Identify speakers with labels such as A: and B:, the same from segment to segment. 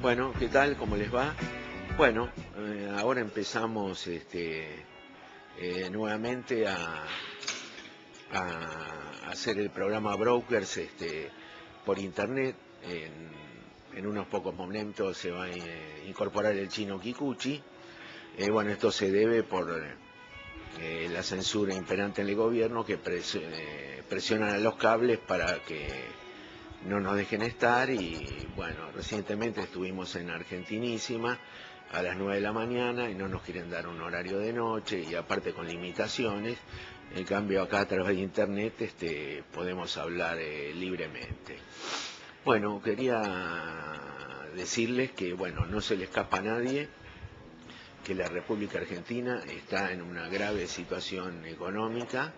A: Bueno, ¿qué tal? ¿Cómo les va? Bueno, ahora empezamos nuevamente a hacer el programa Brokers por internet. En unos pocos momentos se va a incorporar el chino Kikuchi. Bueno, esto se debe por la censura imperante en el gobierno que presionan a los cables para que no nos dejen estar. Y bueno, recientemente estuvimos en Argentinísima a las 9 de la mañana y no nos quieren dar un horario de noche y aparte con limitaciones. En cambio acá a través de internet podemos hablar libremente. Bueno, quería decirles que bueno, no se le escapa a nadie que la República Argentina está en una grave situación económica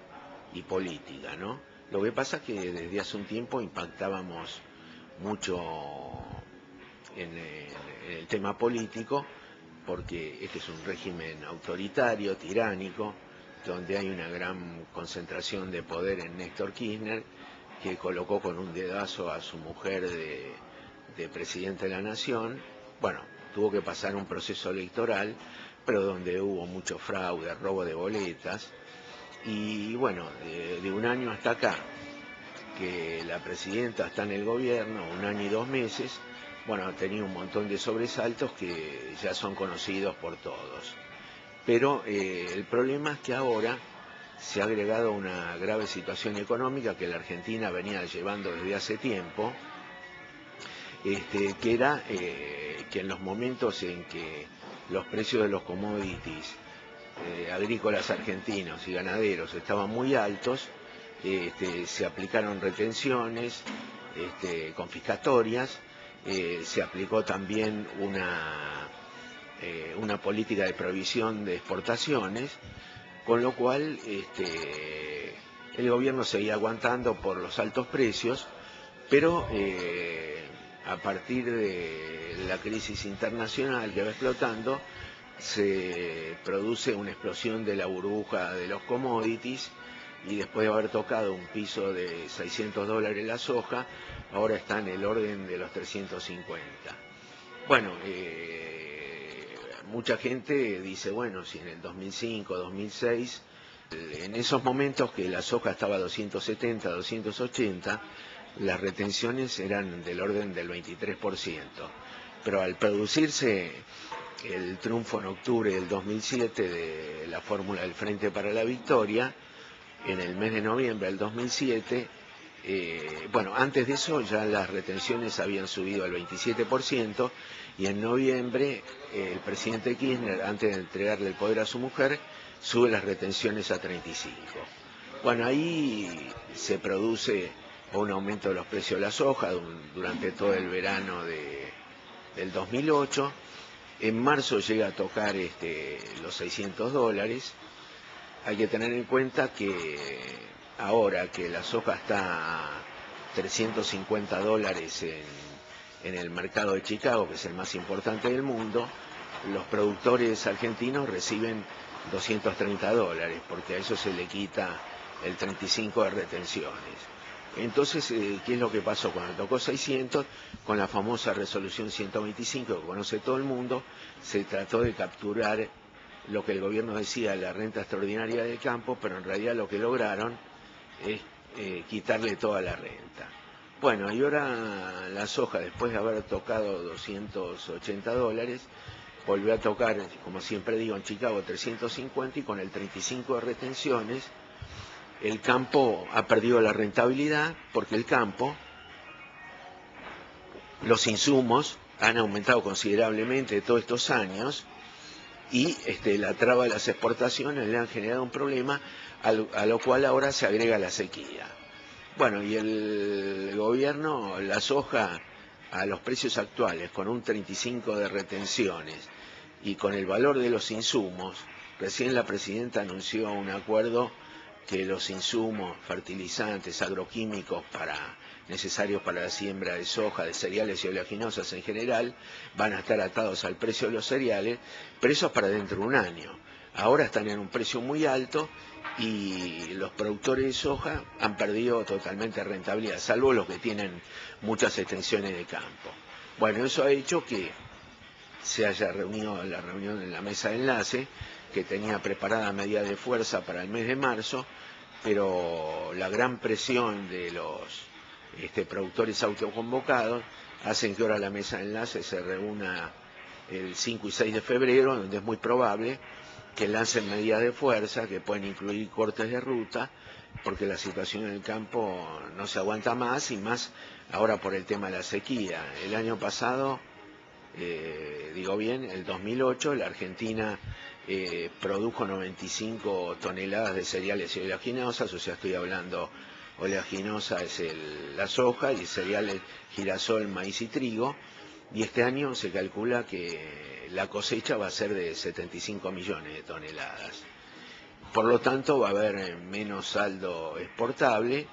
A: y política, ¿no? Lo que pasa es que desde hace un tiempo impactábamos mucho en el tema político, porque este es un régimen autoritario, tiránico, donde hay una gran concentración de poder en Néstor Kirchner, que colocó con un dedazo a su mujer de presidente de la nación. Bueno, tuvo que pasar un proceso electoral, pero donde hubo mucho fraude, robo de boletas. Y bueno, de un año hasta acá, que la presidenta está en el gobierno, un año y 2 meses, bueno, ha tenido un montón de sobresaltos que ya son conocidos por todos. Pero el problema es que ahora se ha agregado una grave situación económica que la Argentina venía llevando desde hace tiempo, que era que en los momentos en que los precios de los commodities agrícolas argentinos y ganaderos estaban muy altos, se aplicaron retenciones confiscatorias, se aplicó también una política de prohibición de exportaciones, con lo cual el gobierno seguía aguantando por los altos precios, pero a partir de la crisis internacional que va explotando, se produce una explosión de la burbuja de los commodities y después de haber tocado un piso de $600 la soja, ahora está en el orden de los 350. Bueno, mucha gente dice, bueno, si en el 2005, 2006, en esos momentos que la soja estaba a 270, 280, las retenciones eran del orden del 23%, pero al producirse el triunfo en octubre del 2007 de la fórmula del Frente para la Victoria, en el mes de noviembre del 2007, bueno, antes de eso ya las retenciones habían subido al 27% y en noviembre el presidente Kirchner, antes de entregarle el poder a su mujer, sube las retenciones a 35%. Bueno, ahí se produce un aumento de los precios de la soja durante todo el verano del 2008. En marzo llega a tocar los $600. Hay que tener en cuenta que ahora que la soja está a $350 en el mercado de Chicago, que es el más importante del mundo, los productores argentinos reciben $230, porque a eso se le quita el 35% de retenciones. Entonces, ¿qué es lo que pasó? Cuando tocó 600, con la famosa resolución 125 que conoce todo el mundo, se trató de capturar lo que el gobierno decía, la renta extraordinaria del campo, pero en realidad lo que lograron es quitarle toda la renta. Bueno, y ahora la soja, después de haber tocado $280, volvió a tocar, como siempre digo, en Chicago 350, y con el 35% de retenciones, el campo ha perdido la rentabilidad, porque el campo, los insumos han aumentado considerablemente todos estos años, y la traba de las exportaciones le han generado un problema, a lo cual ahora se agrega la sequía. Bueno, y el gobierno, la soja a los precios actuales, con un 35% de retenciones y con el valor de los insumos, recién la presidenta anunció un acuerdo que los insumos, fertilizantes, agroquímicos necesarios para la siembra de soja, de cereales y oleaginosas en general, van a estar atados al precio de los cereales, pero eso es para dentro de un año. Ahora están en un precio muy alto y los productores de soja han perdido totalmente rentabilidad, salvo los que tienen muchas extensiones de campo. Bueno, eso ha hecho que se haya reunido la reunión en la mesa de enlace, que tenía preparada medida de fuerza para el mes de marzo, pero la gran presión de los productores autoconvocados hacen que ahora la mesa de enlace se reúna el 5 y 6 de febrero, donde es muy probable que lancen medidas de fuerza que pueden incluir cortes de ruta, porque la situación en el campo no se aguanta más, y más ahora por el tema de la sequía. El año pasado, digo bien, el 2008, la Argentina produjo 95 toneladas de cereales y oleaginosas, o sea, estoy hablando, oleaginosa es la soja, y cereales girasol, maíz y trigo, y este año se calcula que la cosecha va a ser de 75 millones de toneladas. Por lo tanto, va a haber menos saldo exportable,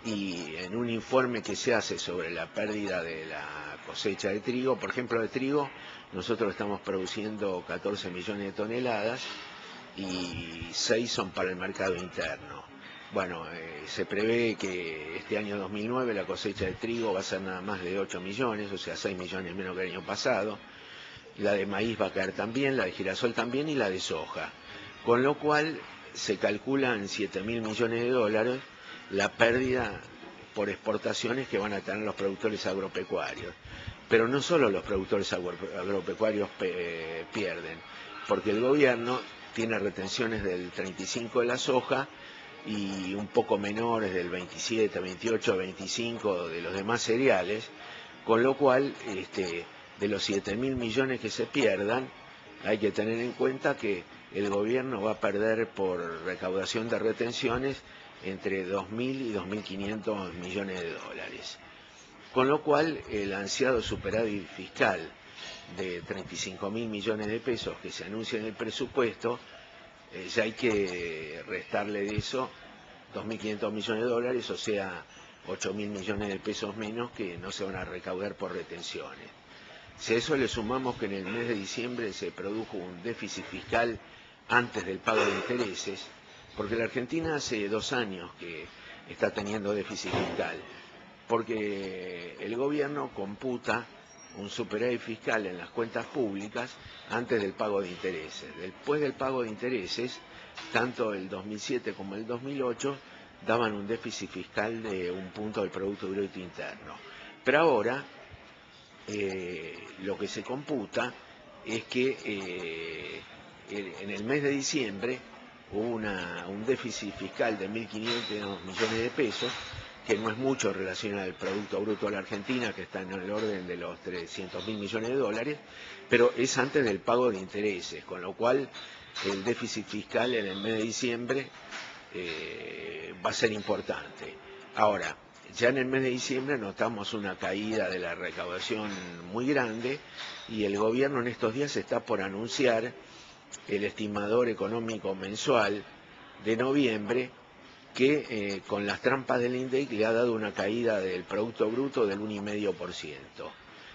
A: y en un informe que se hace sobre la pérdida de la cosecha de trigo, por ejemplo, de trigo, nosotros estamos produciendo 14 millones de toneladas y 6 son para el mercado interno. Bueno, se prevé que este año 2009 la cosecha de trigo va a ser nada más de 8 millones, o sea, 6 millones menos que el año pasado. La de maíz va a caer también, la de girasol también, y la de soja. Con lo cual se calcula en 7.000 millones de dólares la pérdida por exportaciones que van a tener los productores agropecuarios. Pero no solo los productores agropecuarios pierden, porque el gobierno tiene retenciones del 35% de la soja y un poco menores del 27, 28, 25 de los demás cereales, con lo cual de los 7.000 millones que se pierdan, hay que tener en cuenta que el gobierno va a perder por recaudación de retenciones entre 2.000 y 2.500 millones de dólares. Con lo cual, el ansiado superávit fiscal de 35.000 millones de pesos que se anuncia en el presupuesto, ya hay que restarle de eso 2.500 millones de dólares, o sea, 8.000 millones de pesos menos que no se van a recaudar por retenciones. Si a eso le sumamos que en el mes de diciembre se produjo un déficit fiscal antes del pago de intereses, porque la Argentina hace 2 años que está teniendo déficit fiscal, porque el gobierno computa un superávit fiscal en las cuentas públicas antes del pago de intereses. Después del pago de intereses, tanto el 2007 como el 2008 daban un déficit fiscal de 1 punto del Producto Bruto Interno. Pero ahora lo que se computa es que en el mes de diciembre hubo un déficit fiscal de 1.500 millones de pesos, que no es mucho en relación al Producto Bruto de la Argentina, que está en el orden de los 300.000 millones de dólares, pero es antes del pago de intereses, con lo cual el déficit fiscal en el mes de diciembre va a ser importante. Ahora, ya en el mes de diciembre notamos una caída de la recaudación muy grande, y el gobierno en estos días está por anunciar el estimador económico mensual de noviembre, que con las trampas del INDEC le ha dado una caída del Producto Bruto del 1,5%.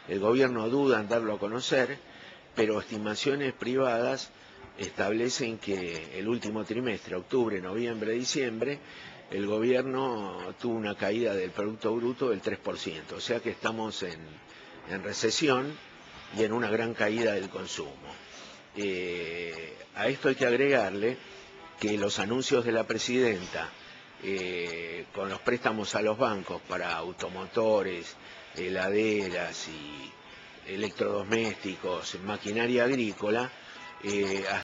A: El gobierno duda en darlo a conocer, pero estimaciones privadas establecen que el último trimestre, octubre, noviembre, diciembre, el gobierno tuvo una caída del Producto Bruto del 3%, o sea que estamos en recesión y en una gran caída del consumo. A esto hay que agregarle que los anuncios de la presidenta con los préstamos a los bancos para automotores, heladeras y electrodomésticos, maquinaria agrícola,